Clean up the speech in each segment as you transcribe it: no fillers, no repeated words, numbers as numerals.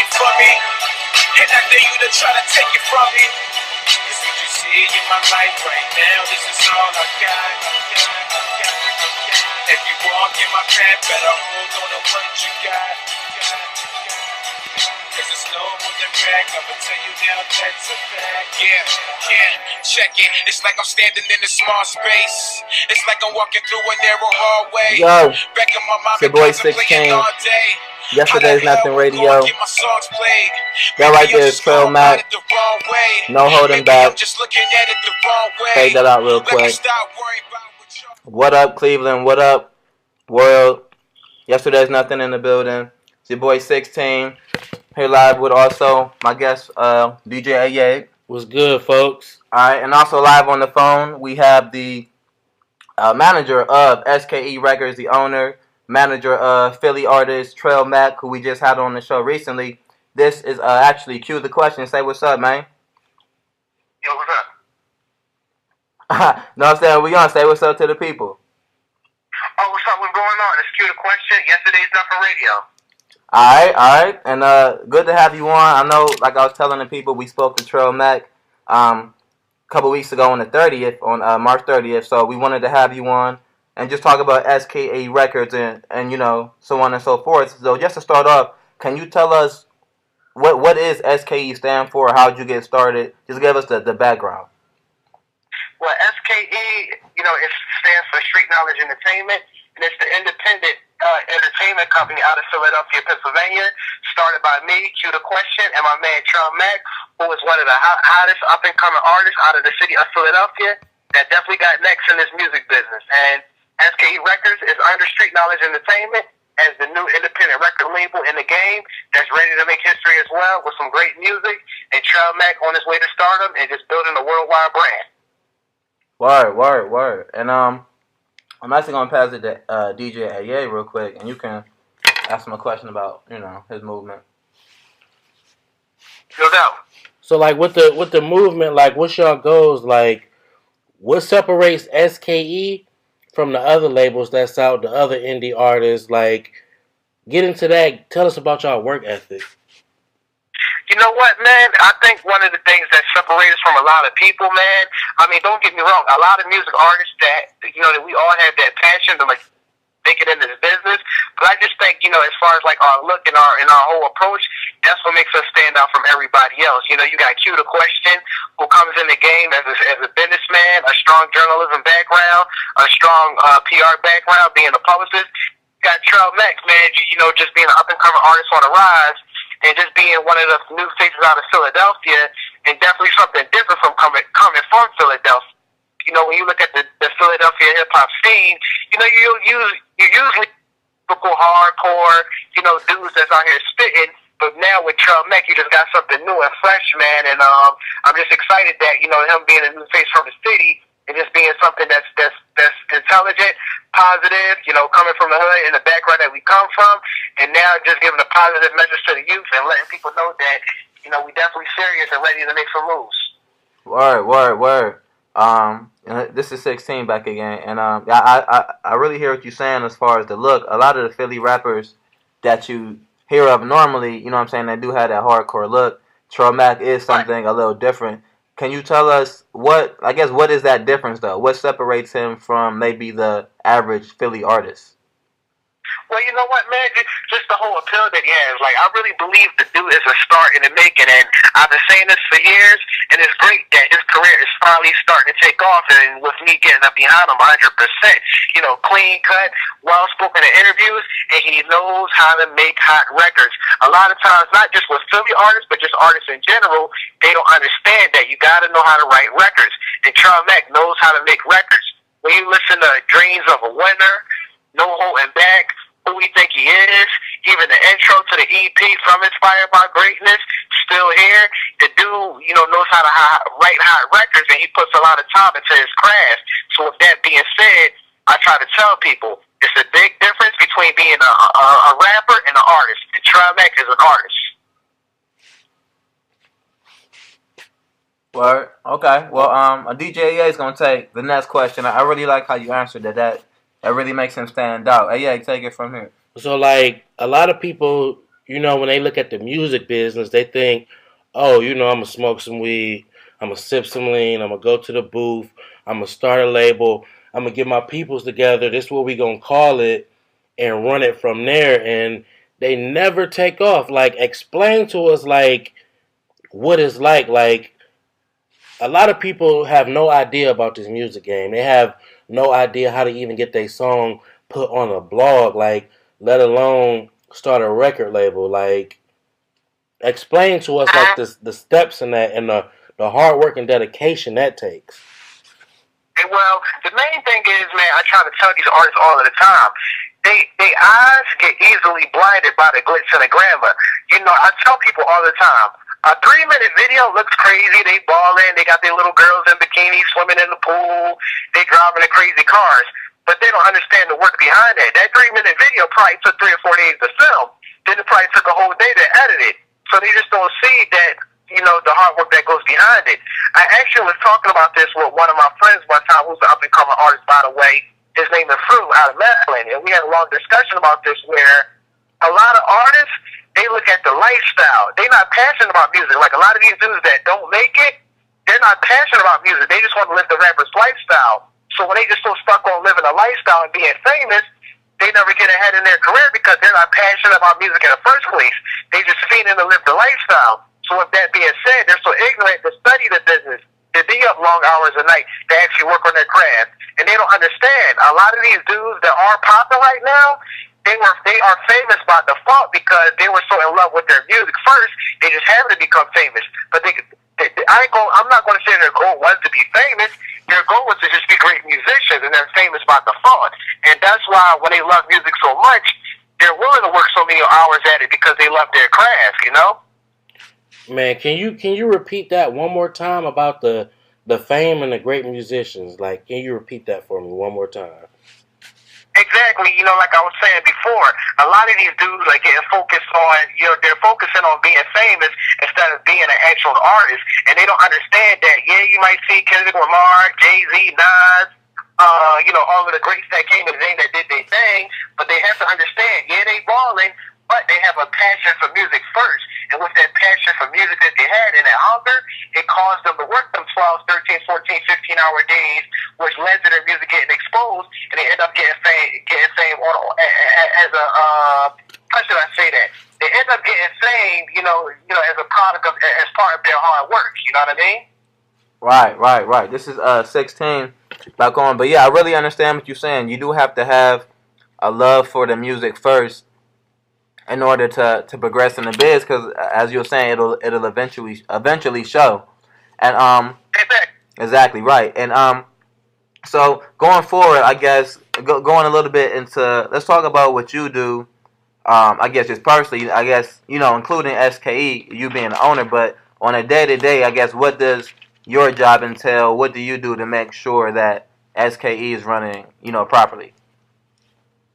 wait for me, and I dare you to try to take it from me. Cause what you see in my life right now, this is all I got. If you walk in my path, better hold on to what you got. Cause it's no holding back, I'ma tell you now that's a fact. Yeah, check it. It's like I'm standing in a small space. It's like I'm walking through a narrow hallway. Yo, back in my mind, it's your boy Sicksteen. all day. Yesterday's Nothing Radio. That right there is Trail Mac. No holding back. Fade that out real quick. What up, Cleveland? What up, world? Yesterday's Nothing in the building. It's your boy Sicksteen. Here live with also my guest, DJ Aya. What's good, folks? Alright, and also live on the phone, we have the manager of SKE Records, the owner, manager of Philly artist Trail Mac, who we just had on the show recently. This is actually QtheQuestion. Say what's up, man. Yo, what's up? No, I'm saying we gonna say what's up to the people. Oh, what's up? What's going on? It's QtheQuestion. Yesterday's Nothing Radio. Alright, and good to have you on. I know, like I was telling the people, we spoke to Trail Mac a couple weeks ago on the 30th, on March 30th, so we wanted to have you on and just talk about SKE Records and you know, so on and so forth. So just to start off, can you tell us what is SKE stand for? How'd you get started? Just give us the background. Well, SKE, you know, it stands for Street Knowledge Entertainment, and it's the independent entertainment company out of Philadelphia, Pennsylvania, started by me, QtheQuestion, and my man Trail Mac, who is one of the hottest up-and-coming artists out of the city of Philadelphia that definitely got next in this music business. And SKE Records is under Street Knowledge Entertainment as the new independent record label in the game that's ready to make history as well with some great music, and Trail Mac on his way to stardom and just building a worldwide brand. Word. And I'm actually gonna pass it to DJ Aya real quick, and you can ask him a question about, you know, his movement. No doubt. So, like, with the movement, like, what's your goals? Like, what separates SKE from the other labels that's out, the other indie artists? Like, get into that. Tell us about y'all work ethic. You know what, man? I think one of the things that separates us from a lot of people, man, I mean, don't get me wrong, a lot of music artists that, you know, that we all have that passion to, like, make it in this business, but I just think, you know, as far as, like, our look and our whole approach, that's what makes us stand out from everybody else. You know, you got QtheQuestion, who comes in the game as a businessman, a strong journalism background, a strong PR background, being a publicist. You got Trail Mac, man, you know, just being an up-and-coming artist on the rise, and just being one of the new faces out of Philadelphia, and definitely something different from coming from Philadelphia. You know, when you look at the Philadelphia hip-hop scene, you know, you usually typical hardcore, you know, dudes that's out here spitting, but now with Trail Mac, you just got something new and fresh, man, and I'm just excited that, you know, him being a new face from the city, and just being something that's intelligent, positive, you know, coming from the hood and the background that we come from, and now just giving a positive message to the youth and letting people know that, you know, we definitely serious and ready to make some moves. Word. This is Sicksteen back again, and I really hear what you're saying as far as the look. A lot of the Philly rappers that you hear of normally, you know what I'm saying, they do have that hardcore look. Trail Mac is something a little different. Can you tell us what is that difference, though? What separates him from maybe the average Philly artist? Well, you know what, man? Just the whole appeal that he has. Like, I really believe the dude is a star in the making, and I've been saying this for years, and it's great that his career is finally starting to take off, and with me getting up behind him 100%. You know, clean cut, well-spoken in interviews, and he knows how to make hot records. A lot of times, not just with Philly artists, but just artists in general, they don't understand that you got to know how to write records, and Trail Mac knows how to make records. When you listen to Dreams of a Winner, No Holding Back, Who We Think He Is, even the intro to the EP from Inspired by Greatness, Still Here, the dude, you know, knows how to write hot records, and he puts a lot of time into his craft. So with that being said, I try to tell people it's a big difference between being a rapper and an artist, and Trail Mac is an artist. Word. Okay. Well, DJ A is gonna take the next question. I really like how you answered that. That really makes him stand out. Hey, yeah, take it from here. So, like, a lot of people, when they look at the music business, they think, oh, I'm going to smoke some weed, I'm going to sip some lean, I'm going to go to the booth, I'm going to start a label, I'm going to get my peoples together, this is what we going to call it, and run it from there. And they never take off. Like, explain to us, like, what it's like. Like, a lot of people have no idea about this music game. They have no idea how to even get their song put on a blog, like, let alone start a record label. Like, explain to us like the steps in that and the hard work and dedication that takes. Well, the main thing is, man, I try to tell these artists all of the time. They eyes get easily blinded by the glitz and the glamour. I tell people all the time, a 3-minute video looks crazy. They balling, they got their little girls in bikinis swimming in the pool, they driving the crazy cars, but they don't understand the work behind that. That 3-minute video probably took 3 or 4 days to film. Then it probably took a whole day to edit it. So they just don't see that, the hard work that goes behind it. I actually was talking about this with one of my friends one time, who's an up-and-coming artist, by the way. His name is Fruit, out of Maryland, and we had a long discussion about this where a lot of artists, they look at the lifestyle. They're not passionate about music. Like a lot of these dudes that don't make it, they're not passionate about music. They just want to live the rapper's lifestyle. So when they just so stuck on living a lifestyle and being famous, they never get ahead in their career because they're not passionate about music in the first place. They just fiending to live the lifestyle. So with that being said, they're so ignorant to study the business, to be up long hours a night, to actually work on their craft. And they don't understand. A lot of these dudes that are popular right now, they are famous by default because they were so in love with their music first. They just happened to become famous. But I'm not going to say their goal was to be famous. Their goal was to just be great musicians, and they're famous by default. And that's why when they love music so much, they're willing to work so many hours at it because they love their craft, Man, can you repeat that one more time about the fame and the great musicians? Like, can you repeat that for me one more time? Exactly, like I was saying before, a lot of these dudes are getting focused on, they're focusing on being famous instead of being an actual artist, and they don't understand that, you might see Kendrick Lamar, Jay-Z, Nas, all of the greats that came in the name that did their thing, but they have to understand, they balling, but they have a passion for music first. And with that passion for music that they had and that hunger, it caused them to work them 12, 13, 14, 15-hour days, which led to their music getting exposed, and they end up getting fame as a, how should I say that? They end up getting fame, as a product of, as part of their hard work, you know what I mean? Right. This is Sicksteen back on. But yeah, I really understand what you're saying. You do have to have a love for the music first in order to progress in the biz, because as you're saying, it'll eventually show. And exactly right. And so going forward, I guess going a little bit into, let's talk about what you do. I guess just personally, I guess including SKE, you being the owner, but on a day-to-day, I guess what does your job entail? What do you do to make sure that SKE is running properly?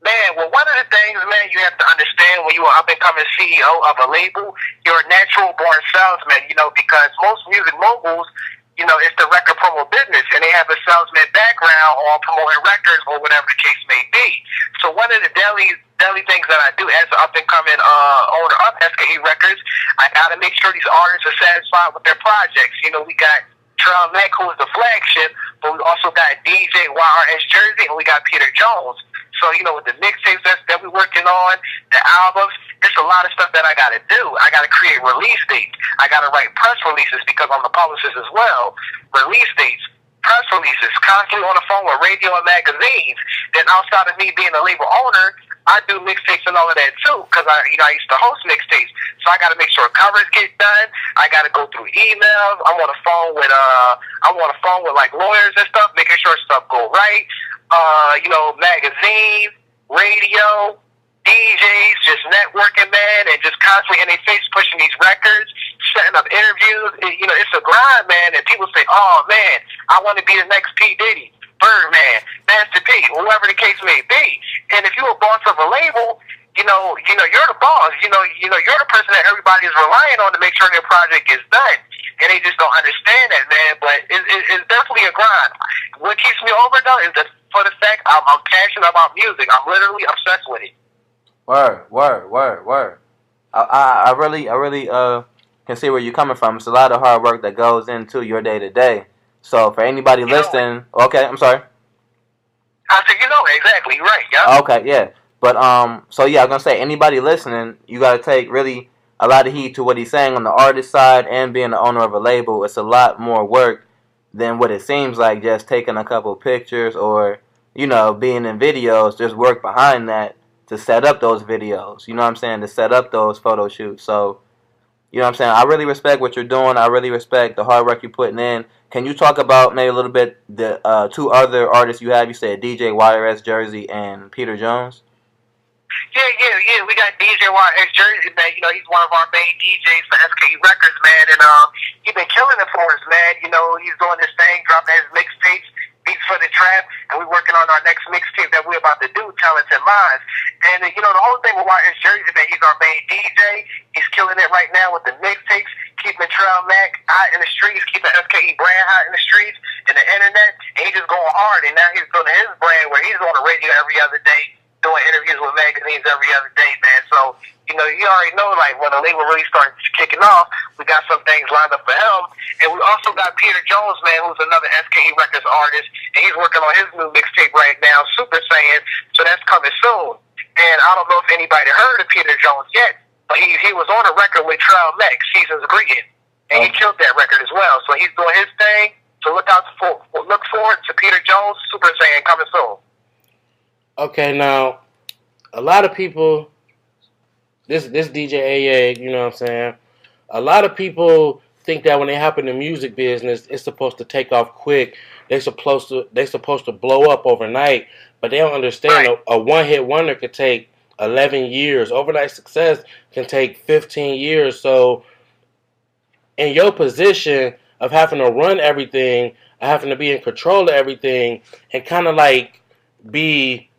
Man, well, one of the things, man, you have to understand when you are up and coming CEO of a label, you're a natural born salesman, because most music moguls, it's the record promo business, and they have a salesman background on promoting records or whatever the case may be. So one of the daily things that I do as an up and coming owner of SKE Records, I gotta make sure these artists are satisfied with their projects. We got Trail Mack, who is the flagship, but we also got DJ YRS Jersey, and we got Peter Jones. So, with the mixtapes that we're working on, the albums, there's a lot of stuff that I got to do. I got to create release dates. I got to write press releases because I'm the publicist as well. Release dates, press releases, constantly on the phone with radio and magazines. Then outside of me being a label owner, I do mixtapes and all of that too because I used to host mixtapes. So I got to make sure covers get done. I got to go through emails. I'm on the phone with like lawyers and stuff, making sure stuff go right. Magazines, radio, DJs, just networking, man, and just constantly in their face pushing these records, setting up interviews. It's a grind, man, and people say, oh, man, I want to be the next P. Diddy, Birdman, Master P, whoever the case may be. And if you're a boss of a label, you're the boss. You're the person that everybody is relying on to make sure their project gets done. And they just don't understand that, man. But it's definitely a grind. What keeps me over, though, is for the fact I'm passionate about music. I'm literally obsessed with it. Word. I really can see where you're coming from. It's a lot of hard work that goes into your day to day. So for anybody listening, okay, I'm sorry. I said, exactly, you're right, yeah. Okay, yeah. But so yeah, I'm gonna say anybody listening, you gotta take really a lot of heed to what he's saying on the artist side and being the owner of a label. It's a lot more work than what it seems like just taking a couple pictures or, being in videos. There's work behind that to set up those videos. You know what I'm saying? To set up those photo shoots. So, you know what I'm saying? I really respect what you're doing. I really respect the hard work you're putting in. Can you talk about maybe a little bit the two other artists you have? You said DJ YRS Jersey and Peter Jones. Yeah. We got DJ YRS Jersey, man. He's one of our main DJs for SKE Records, man. And he's been killing it for us, man. He's doing his thing, dropping his mixtapes, Beats for the Trap, and we're working on our next mixtape that we're about to do, Talented Minds. And, the whole thing with YRS Jersey, man, he's our main DJ. He's killing it right now with the mixtapes, keeping Trail Mac hot in the streets, keeping SKE brand hot in the streets and the internet. And he's just going hard. And now he's doing his brand where he's on the radio every other day, doing interviews with magazines every other day, man. So, you already know, like, when the label really starts kicking off, we got some things lined up for him. And we also got Peter Jones, man, who's another SKE Records artist, and he's working on his new mixtape right now, Super Saiyan, so that's coming soon. And I don't know if anybody heard of Peter Jones yet, but he was on a record with Trail Mac, Seasons Greeting, and he killed that record as well. So he's doing his thing, so look forward to Peter Jones, Super Saiyan, coming soon. Okay, now, a lot of people, this DJ AA, you know what I'm saying? A lot of people think that when they hop in the music business, it's supposed to take off quick. They're supposed to blow up overnight, but they don't understand a one-hit wonder could take 11 years. Overnight success can take 15 years. So in your position of having to run everything, having to be in control of everything, and kind of like be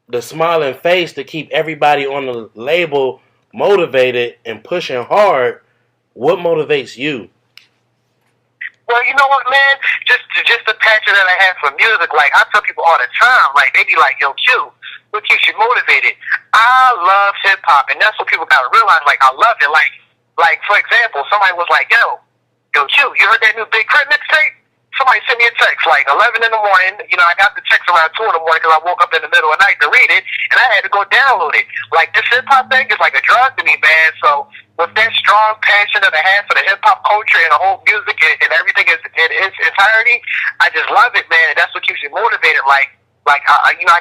the smiling face to keep everybody on the label motivated and pushing hard, what motivates you? Well, you know what, man? Just the passion that I have for music. Like, I tell people all the time, like, they be like, yo, Q, what keeps you motivated? I love hip-hop, and that's what people got to realize. Like, I love it. Like, for example, somebody was like, yo, Q, you heard that new Big Crit mixtape? Somebody sent me a text, like, 11 in the morning. I got the text around 2 in the morning because I woke up in the middle of the night to read it, and I had to go download it. Like, this hip-hop thing is like a drug to me, man. So with that strong passion that I have for the hip-hop culture and the whole music and everything in its entirety, I just love it, man. And that's what keeps me motivated. I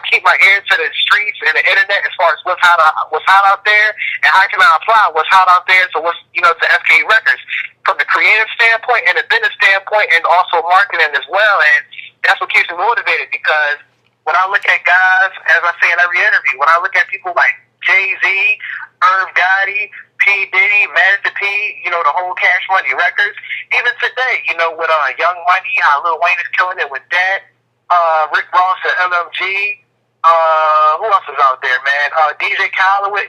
keep my ear to the streets and the internet as far as what's hot out there, and how can I apply what's hot out there to to SKE Records from the creative standpoint and the business standpoint, and also marketing as well. And that's what keeps me motivated, because when I look at guys, as I say in every interview, when I look at people like Jay-Z, Irv Gotti, P. Diddy, Master P, the whole Cash Money Records, even today, with Young Money, how Lil Wayne is killing it with that. Rick Ross and LMG. Who else is out there, man? DJ Khaled with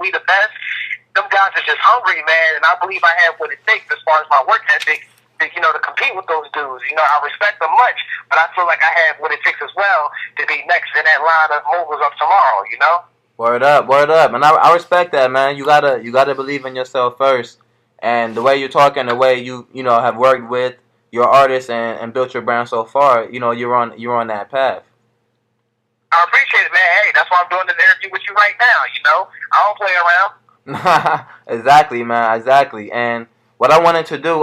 We the Best. Them guys are just hungry, man, and I believe I have what it takes as far as my work ethic to compete with those dudes. I respect them much, but I feel like I have what it takes as well to be next in that line of moguls of tomorrow. Word up, and I respect that, man. You gotta believe in yourself first, and the way you're talking, the way you have worked with your artists and built your brand so far, you're on that path. I appreciate it, man. Hey, that's why I'm doing this interview with you right now. I don't play around. Exactly, man. Exactly. And what I wanted to do,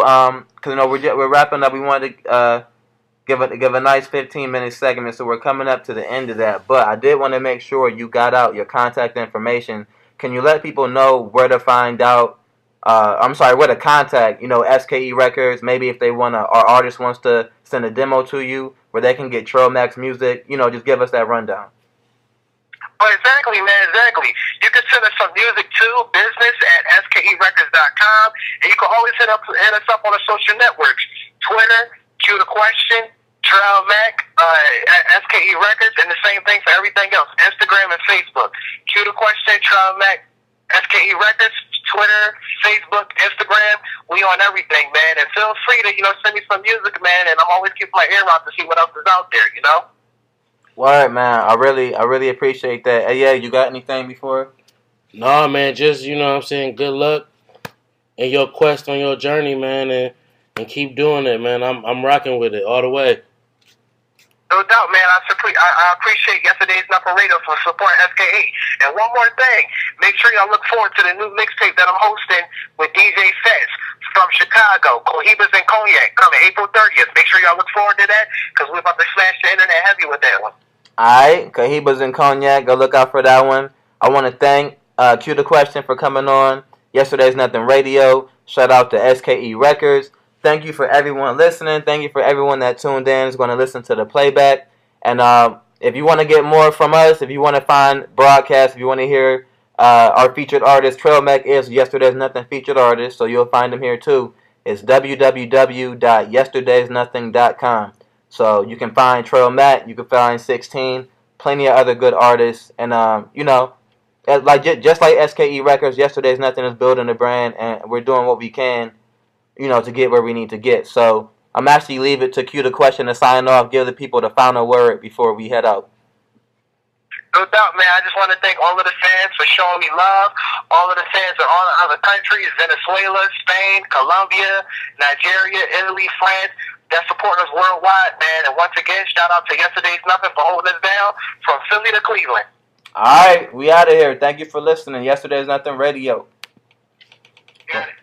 because we're wrapping up. We wanted to give a nice 15-minute segment, so we're coming up to the end of that. But I did want to make sure you got out your contact information. Can you let people know where to find out? Where to contact, SKE Records, maybe if our artist wants to send a demo to you, where they can get Trail Max music, just give us that rundown. Oh, exactly, man, exactly. You can send us some music to business@skerecords.com, and you can always hit us up on the social networks, Twitter, QtheQuestion, Trail Mac, SKE Records, and the same thing for everything else, Instagram and Facebook. QtheQuestion, Trail Mac, SKE Records, Twitter, Facebook, Instagram, we on everything, man. And feel free to, send me some music, man. And I'm always keeping my ear out to see what else is out there, Word, man. I really appreciate that. Hey, yeah, you got anything before? Nah, man, just, you know what I'm saying, good luck in your quest on your journey, man, and keep doing it, man. I'm rocking with it all the way. No doubt, man. I appreciate yesterday's Nothing Radio for supporting SKE. And one more thing, make sure y'all look forward to the new mixtape that I'm hosting with DJ Fetz from Chicago, Cohibas and Cognac, coming April 30th. Make sure y'all look forward to that, because we're about to smash the internet heavy with that one. Alright, Cohibas and Cognac, go look out for that one. I want to thank QtheQuestion for coming on. Yesterday's Nothing Radio. Shout out to SKE Records. Thank you for everyone listening. Thank you for everyone that tuned in is going to listen to the playback. And if you want to get more from us, if you want to find broadcasts, if you want to hear our featured artist, Trail Mac is Yesterday's Nothing featured artist, so you'll find him here too. It's www.yesterdaysnothing.com. So you can find Trail Mac, you can find Sicksteen, plenty of other good artists. And, you know, just like SKE Records, Yesterday's Nothing is building a brand, and we're doing what we can, you know, to get where we need to get. So I'm actually leave it to QtheQuestion to sign off, give the people the final word before we head out. No doubt, man. I just want to thank all of the fans for showing me love. All of the fans in all the other countries, Venezuela, Spain, Colombia, Nigeria, Italy, France, that support us worldwide, man. And once again, shout out to Yesterday's Nothing for holding us down from Philly to Cleveland. All right, we out of here. Thank you for listening. Yesterday's Nothing Radio. Got it.